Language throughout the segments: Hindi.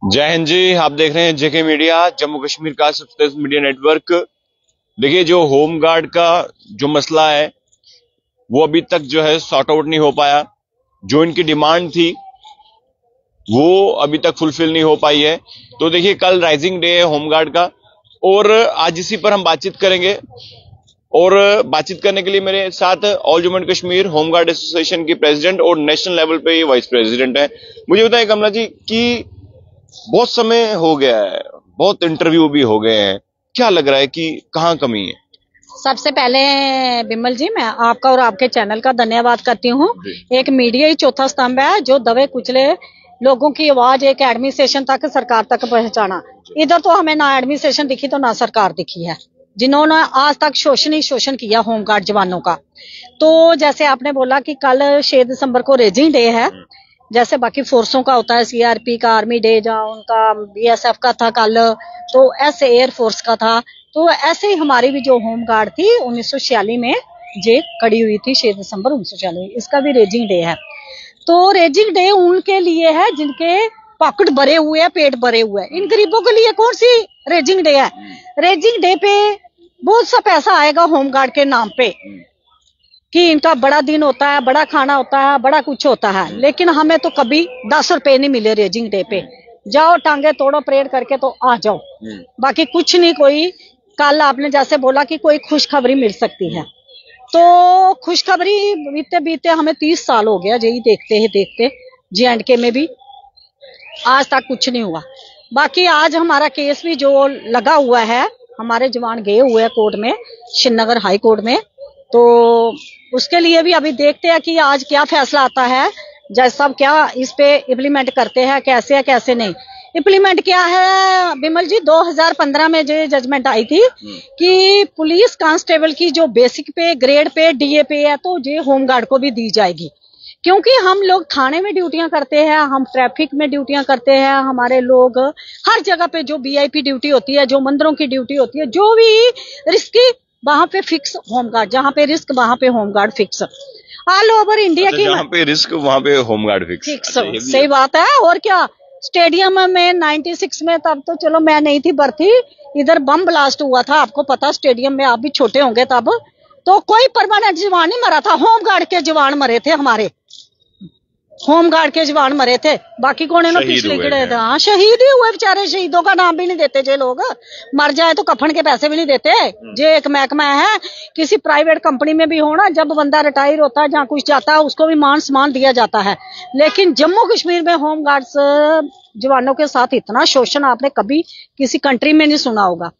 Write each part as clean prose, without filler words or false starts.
जय हिंद जी। आप देख रहे हैं जेके मीडिया, जम्मू कश्मीर का सबसे मीडिया नेटवर्क। देखिए, जो होम गार्ड का जो मसला है वो अभी तक जो है सॉर्ट आउट नहीं हो पाया। जो इनकी डिमांड थी वो अभी तक फुलफिल नहीं हो पाई है। तो देखिए, कल राइजिंग डे है होम गार्ड का और आज इसी पर हम बातचीत करेंगे। और बातचीत करने के लिए मेरे साथ all Jammu and Kashmir home guard association की प्रेसिडेंट और नेशनल लेवल पे ये वाइस प्रेसिडेंट है। मुझे बताएं कमला जी कि बहुत समय हो गया है, बहुत इंटरव्यू भी हो गए हैं, क्या लग रहा है कि कहाँ कमी है? सबसे पहले बिमल जी, मैं आपका और आपके चैनल का धन्यवाद करती हूँ। एक मीडिया ही चौथा स्तंभ है जो दबे कुचले लोगों की आवाज एक एडमिनिस्ट्रेशन तक, सरकार तक पहुंचाना। इधर तो हमें ना एडमिनिस्ट्रेशन दिखी तो ना सरकार दिखी है, जिन्होंने आज तक शोषण ही शोषण किया होमगार्ड जवानों का। तो जैसे आपने बोला कि कल 6 दिसंबर को रेजिंग डे है, जैसे बाकी फोर्सों का होता है, सीआरपी का आर्मी डे, जहाँ उनका बीएसएफ का था कल, तो ऐसे एयरफोर्स का था। तो ऐसे ही हमारी भी जो होम गार्ड थी 1946 में जे खड़ी हुई थी, 6 दिसंबर 1946, इसका भी रेजिंग डे है। तो रेजिंग डे उनके लिए है जिनके पॉकेट भरे हुए हैं, पेट भरे हुए हैं। इन गरीबों के लिए कौन सी रेजिंग डे है? रेजिंग डे पे बहुत सा पैसा आएगा होम गार्ड के नाम पे कि इनका बड़ा दिन होता है, बड़ा खाना होता है, बड़ा कुछ होता है, लेकिन हमें तो कभी 10 रुपए नहीं मिले रेजिंग डे पे। जाओ टांगे तोड़ो परेड करके तो आ जाओ, बाकी कुछ नहीं। कोई कल आपने जैसे बोला कि कोई खुशखबरी मिल सकती है, तो खुशखबरी बीते बीते हमें 30 साल हो गया यही देखते ही देखते। J&K में भी आज तक कुछ नहीं हुआ। बाकी आज हमारा केस भी जो लगा हुआ है, हमारे जवान गए हुए हैं कोर्ट में, श्रीनगर हाई कोर्ट में, तो उसके लिए भी अभी देखते हैं कि आज क्या फैसला आता है। जज साहब क्या इस पे इम्प्लीमेंट करते हैं, कैसे है कैसे नहीं। इम्प्लीमेंट क्या है बिमल जी, 2015 में जो जजमेंट आई थी कि पुलिस कांस्टेबल की जो बेसिक पे, ग्रेड पे, डीए पे है, तो ये होमगार्ड को भी दी जाएगी। क्योंकि हम लोग थाने में ड्यूटियां करते हैं, हम ट्रैफिक में ड्यूटियां करते हैं, हमारे लोग हर जगह पे जो वीआईपी ड्यूटी होती है, जो मंदिरों की ड्यूटी होती है, जो भी रिस्की वहां पे फिक्स होमगार्ड, जहां पे रिस्क वहां पे home guard fix. All over India की जहां पे रिस्क वहां पे होमगार्ड फिक्स। सही बात है। और क्या, स्टेडियम में 96 में, तब तो चलो मैं नहीं थी भर्ती, इधर बम ब्लास्ट हुआ था, आपको पता, स्टेडियम में आप भी छोटे होंगे तब। तो कोई परमानेंट जवान नहीं मरा था, होमगार्ड के जवान मरे थे, हमारे होमगार्ड के जवान मरे थे। बाकी कौन है ना पिछले गिरे थे। हाँ, शहीद ही हुए बेचारे, शहीदों का नाम भी नहीं देते जे लोग। मर जाए तो कफन के पैसे भी नहीं देते। जे एक महकमा है, किसी प्राइवेट कंपनी में भी हो ना, जब बंदा रिटायर होता है, जहाँ कुछ जाता है, उसको भी मान सम्मान दिया जाता है। लेकिन जम्मू कश्मीर में होमगार्ड्स जवानों के साथ इतना शोषण आपने कभी किसी कंट्री में नहीं सुना होगा।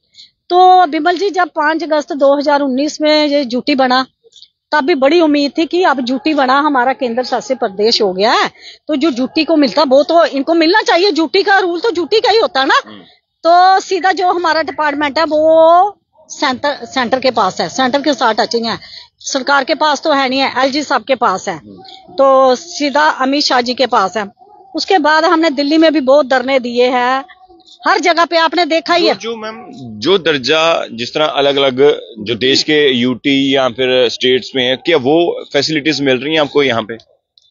तो बिमल जी, जब 5 अगस्त 2019 में ये ड्यूटी बना, तब भी बड़ी उम्मीद थी कि अब ड्यूटी बना, हमारा केंद्र शासित प्रदेश हो गया है, तो जो ड्यूटी को मिलता वो तो इनको मिलना चाहिए। ड्यूटी का रूल तो ड्यूटी का ही होता है ना। तो सीधा जो हमारा डिपार्टमेंट है वो सेंटर के पास है, सेंटर के साथ टचिंग है, सरकार के पास तो है नहीं है, एलजी साहब के पास है, तो सीधा अमित शाह जी के पास है। उसके बाद हमने दिल्ली में भी बहुत धरने दिए हैं, हर जगह पे आपने देखा ही है। जो मैम, जो दर्जा जिस तरह अलग अलग जो देश के यूटी या फिर स्टेट्स में है, क्या वो फैसिलिटीज मिल रही हैं आपको यहाँ पे?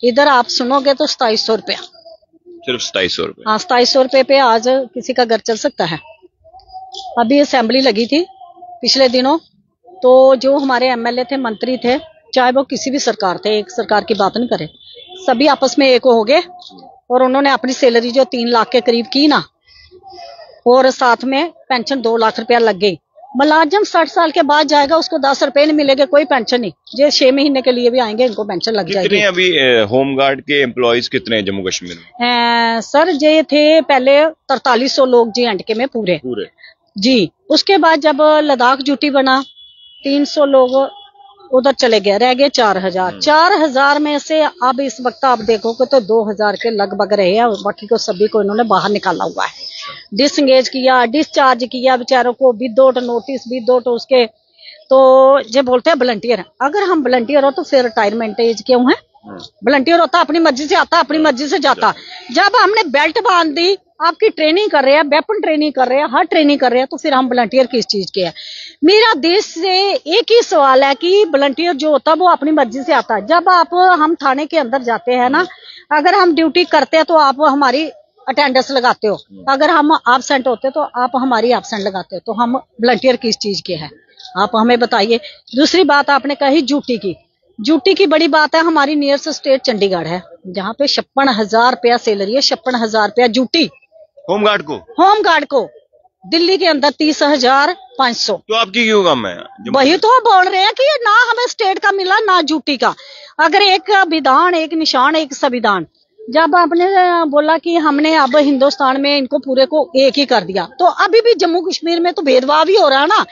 इधर आप सुनोगे तो 2700 रुपया, सिर्फ 2700 रुपये। हाँ, 2700 रुपये पे आज किसी का घर चल सकता है। अभी असेंबली लगी थी पिछले दिनों, तो जो हमारे एमएलए थे, मंत्री थे, चाहे वो किसी भी सरकार थे, एक सरकार की बात नहीं करे, सभी आपस में एक हो गए और उन्होंने अपनी सैलरी जो 3 लाख के करीब की ना, और साथ में पेंशन 2 लाख रुपया लग गई। मुलाजिम 60 साल के बाद जाएगा, उसको 10 रुपए नहीं मिलेंगे, कोई पेंशन नहीं। ये 6 महीने के लिए भी आएंगे, इनको पेंशन लग जाएगी। कितने अभी होमगार्ड के एम्प्लॉयज कितने हैं जम्मू कश्मीर में? सर ये थे पहले 4300 लोग J&K में पूरे जी। उसके बाद जब लद्दाख ड्यूटी बना, 300 लोग उधर चले गए, रह गए 4000। 4000 में से अब इस वक्त आप देखोगे तो 2000 के लगभग रहे हैं, बाकी को सभी को इन्होंने बाहर निकाला हुआ है, डिसंगेज किया, डिस्चार्ज किया बेचारों को, विदाउट नोटिस, विदाउट उसके। तो ये बोलते हैं वॉलंटियर। अगर हम वॉलंटियर हो तो फिर रिटायरमेंट एज क्यों है? वॉलंटियर होता अपनी मर्जी से आता, अपनी मर्जी से जाता। जब हमने बेल्ट बांध दी, आपकी ट्रेनिंग कर रहे हैं, वेपन ट्रेनिंग कर रहे हैं, हर ट्रेनिंग कर रहे हैं, तो फिर हम वॉलंटियर किस चीज के हैं? मेरा देश से एक ही सवाल है कि वॉलंटियर जो होता है वो अपनी मर्जी से आता है। जब हम थाने के अंदर जाते हैं ना, अगर हम ड्यूटी करते हैं तो आप हमारी अटेंडेंस लगाते हो, अगर हम एब्सेंट होते तो आप हमारी एब्सेंट लगाते हो, तो हम वॉलंटियर किस चीज के हैं? आप हमें बताइए। दूसरी बात आपने कही ड्यूटी की बड़ी बात है। हमारी नियरेस्ट स्टेट चंडीगढ़ है, जहाँ पे 56,000 रुपया सैलरी है, 56,000 रुपया ड्यूटी होमगार्ड को। दिल्ली के अंदर 30,500। तो आपकी क्यों कम है? वही तो बोल रहे हैं कि ना हमें स्टेट का मिला ना ड्यूटी का। अगर एक विधान, एक निशान, एक संविधान, जब आपने बोला कि हमने अब हिंदुस्तान में इनको पूरे को एक ही कर दिया, तो अभी भी जम्मू कश्मीर में तो भेदभाव ही हो रहा है ना।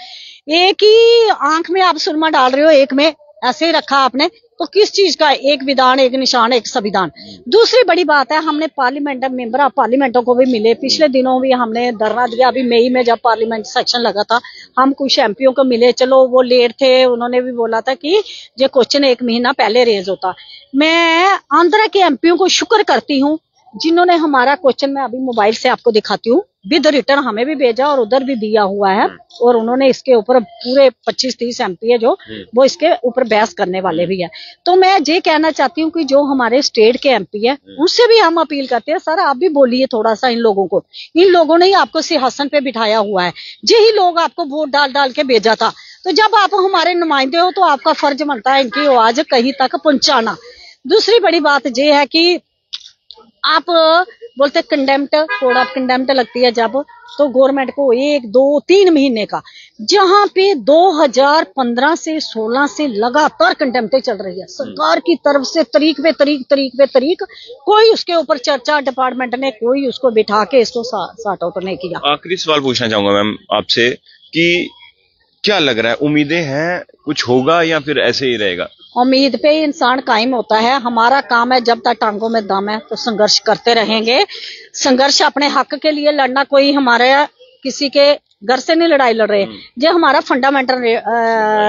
एक ही आंख में आप सुरमा डाल रहे हो, एक में ऐसे ही रखा आपने, तो किस चीज का एक विधान, एक निशान, एक संविधान? दूसरी बड़ी बात है, हमने पार्लियामेंट मेंबर ऑफ पार्लियामेंटों को भी मिले। पिछले दिनों भी हमने धरना दिया, अभी मई में जब पार्लियामेंट सेक्शन लगा था, हम कुछ एमपीओ को मिले। चलो वो लेट थे, उन्होंने भी बोला था कि ये क्वेश्चन 1 महीना पहले रेज होता। मैं आंध्र के एमपीओ को शुक्र करती हूँ जिन्होंने हमारा क्वेश्चन, मैं अभी मोबाइल से आपको दिखाती हूँ, विद रिटर्न हमें भी भेजा और उधर भी दिया हुआ है। और उन्होंने इसके ऊपर पूरे 25-30 एमपी है जो वो इसके ऊपर बहस करने वाले भी है। तो मैं ये कहना चाहती हूँ कि जो हमारे स्टेट के एमपी है उनसे भी हम अपील करते हैं, सर आप भी बोलिए थोड़ा सा इन लोगों को। इन लोगों ने ही आपको सिंहासन पे बिठाया हुआ है, यही लोग आपको वोट डाल डाल के भेजा था। तो जब आप हमारे नुमाइंदे हो तो आपका फर्ज बनता है इनकी आवाज कहीं तक पहुंचाना। दूसरी बड़ी बात ये है कि आप बोलते कंडेम्प्ट, कोड ऑफ कंडेम्प्ट लगती है जब, तो गवर्नमेंट को 1, 2, 3 महीने का, जहां पे 2015 से 16 से लगातार कंडेम्प्ट चल रही है सरकार की तरफ से, तरीक पे तरीक, कोई उसके ऊपर चर्चा डिपार्टमेंट ने कोई उसको बिठा के इसको सॉर्ट आउट नहीं किया। आखिरी सवाल पूछना चाहूंगा मैम आपसे कि क्या लग रहा है, उम्मीदें हैं कुछ होगा या फिर ऐसे ही रहेगा? उम्मीद पे ही इंसान कायम होता है। हमारा काम है, जब तक टांगों में दम है तो संघर्ष करते रहेंगे। संघर्ष अपने हक के लिए लड़ना, कोई हमारे किसी के घर से नहीं लड़ाई लड़ रहे, जो हमारा फंडामेंटल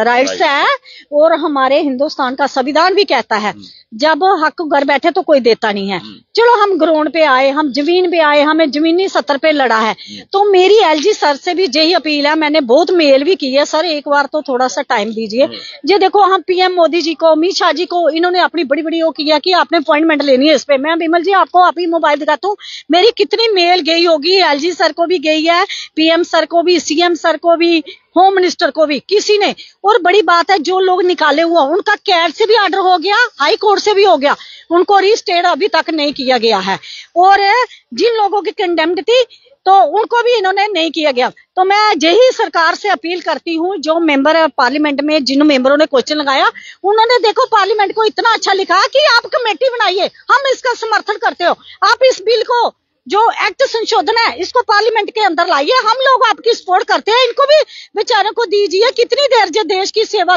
राइट्स है और हमारे हिंदुस्तान का संविधान भी कहता है जब हक घर बैठे तो कोई देता नहीं है। चलो हम ग्राउंड पे आए, हम जमीन पे आए, हमें जमीनी सतर पे लड़ा है। तो मेरी एलजी सर से भी यही अपील है, मैंने बहुत मेल भी की है, सर एक बार तो थोड़ा सा टाइम दीजिए। ये देखो हम पीएम मोदी जी को, अमित शाह जी को, इन्होंने अपनी बड़ी बड़ी वो किया कि आपने अपॉइंटमेंट लेनी है इस पे। मैं बिमल जी आपको अभी मोबाइल दिखाता हूँ, मेरी कितनी मेल गई होगी, एलजी सर को भी गई है, पीएम सर को भी, सीएम सर को भी, होम मिनिस्टर को भी, किसी ने। और बड़ी बात है, जो लोग निकाले हुआ उनका कैट से भी ऑर्डर हो गया, हाई कोर्ट से भी हो गया, उनको रिस्टेट अभी तक नहीं किया गया है। और जिन लोगों की कंडेम्ड थी तो उनको भी इन्होंने नहीं किया गया। तो मैं यही सरकार से अपील करती हूँ, जो मेंबर पार्लियामेंट में जिन मेंबरों ने क्वेश्चन लगाया, उन्होंने देखो पार्लियामेंट को इतना अच्छा लिखा कि आप कमेटी बनाइए, हम इसका समर्थन करते हो, आप इस बिल को जो एक्ट संशोधन है इसको पार्लियामेंट के अंदर लाइए, हम लोग आपकी सपोर्ट करते हैं। इनको भी बेचारों को दीजिए, कितनी देर जो देश की सेवा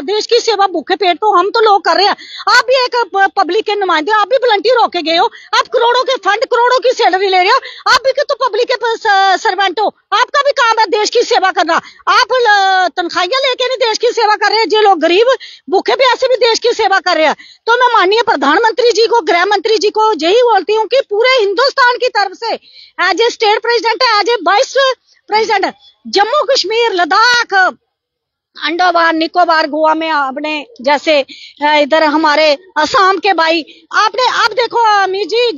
भूखे पेट तो हम तो लोग कर रहे हैं। आप भी एक पब्लिक के नुमाइंदे, आप भी वॉलंटियर होके गए हो, आप करोड़ों के फंड, करोड़ों की सैलरी ले रहे हो, आप भी तो पब्लिक के सर्वेंट हो, आपका भी काम है देश की सेवा करना। आप तनख्वाहियां लेके नहीं देश की सेवा कर रहे हैं, जो लोग गरीब भूखे प्यासे भी देश की सेवा कर रहे हैं। तो मैं माननीय प्रधानमंत्री जी को, गृह मंत्री जी को यही बोलती हूँ कि पूरे हिंदुस्तान की तरफ से as a state president, as a vice president, Jammu Kashmir, Ladakh, Andaman Nicobar, Goa में आपने, जैसे इधर हमारे असम के भाई आपने, अब देखो अमीर जी,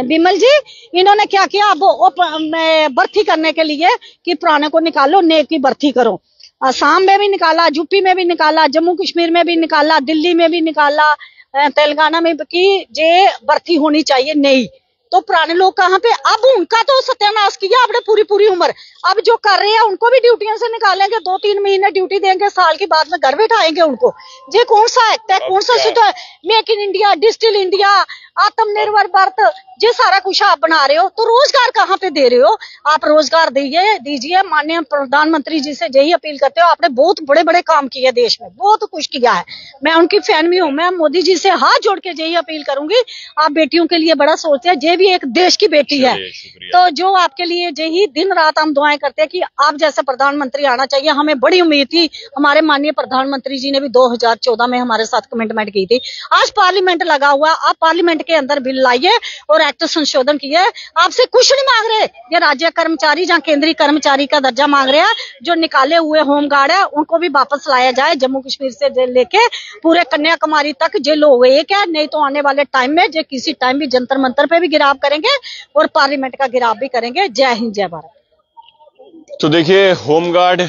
बिमल जी, इन्होंने क्या किया, अब भर्ती करने के लिए कि पुराने को निकालो, नए की भर्ती करो। असम में भी निकाला, यूपी में भी निकाला, जम्मू कश्मीर में भी निकाला, दिल्ली में भी निकाला, तेलंगाना में कि ये भर्ती होनी चाहिए नई। तो पुराने लोग कहाँ पे, अब उनका तो सत्यानाश किया आपने पूरी उम्र। अब जो कर रहे हैं उनको भी ड्यूटियों से निकालेंगे, 2-3 महीने ड्यूटी देंगे, साल के बाद में घर बैठाएंगे उनको। ये कौन सा एक्ट है, कौन सा सुधार? Make in India, digital India, आत्मनिर्भर भारत, ये सारा कुछ आप बना रहे हो, तो रोजगार कहाँ पे दे रहे हो? आप रोजगार दीजिए। माननीय प्रधानमंत्री जी से यही अपील करते हो, आपने बहुत बड़े बड़े काम किए देश में, बहुत कुछ किया है, मैं उनकी फैन भी हूँ। मैं मोदी जी से हाथ जोड़ के यही अपील करूंगी, आप बेटियों के लिए बड़ा सोचते हैं, ये भी भी एक देश की बेटी है। शुक्रिया। तो जो आपके लिए यही दिन रात हम दुआएं करते हैं कि आप जैसा प्रधानमंत्री आना चाहिए। हमें बड़ी उम्मीद थी, हमारे माननीय प्रधानमंत्री जी ने भी 2014 में हमारे साथ कमिटमेंट की थी। आज पार्लियामेंट लगा हुआ, आप पार्लियामेंट के अंदर बिल लाइए और एक्ट संशोधन किए। आपसे कुछ नहीं मांग रहे, ये राज्य कर्मचारी या केंद्रीय कर्मचारी का दर्जा मांग रहे हैं। जो निकाले हुए होमगार्ड है उनको भी वापस लाया जाए। जम्मू कश्मीर से लेके पूरे कन्याकुमारी तक जो लोग एक है, नहीं तो आने वाले टाइम में जो किसी टाइम भी जंतर मंतर पे भी गिराव करेंगे और पार्लियामेंट का गिराव भी करेंगे। जय हिंद, जय भारत। तो देखिए, होमगार्ड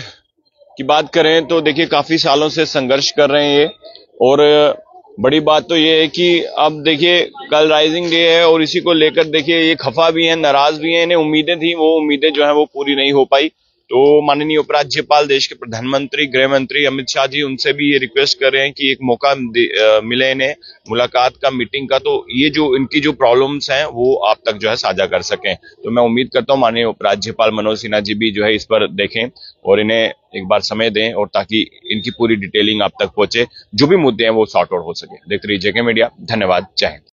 की बात करें तो देखिए काफी सालों से संघर्ष कर रहे हैं ये, और बड़ी बात तो ये है कि अब देखिए कल राइजिंग डे है और इसी को लेकर देखिए ये खफा भी हैं, नाराज भी हैं। इन्हें उम्मीदें थी, वो उम्मीदें जो है वो पूरी नहीं हो पाई। तो माननीय उपराज्यपाल, देश के प्रधानमंत्री, गृह मंत्री अमित शाह जी, उनसे भी ये रिक्वेस्ट कर रहे हैं कि एक मौका मिले इन्हें मुलाकात का, मीटिंग का, तो ये जो इनकी जो प्रॉब्लम्स हैं वो आप तक जो है साझा कर सकें। तो मैं उम्मीद करता हूँ माननीय उपराज्यपाल मनोज सिन्हा जी भी जो है इस पर देखें और इन्हें एक बार समय दें, और ताकि इनकी पूरी डिटेलिंग आप तक पहुंचे, जो भी मुद्दे हैं वो सॉर्ट आउट हो सके। देखते रहिए जेके मीडिया। धन्यवाद। जय हिंद।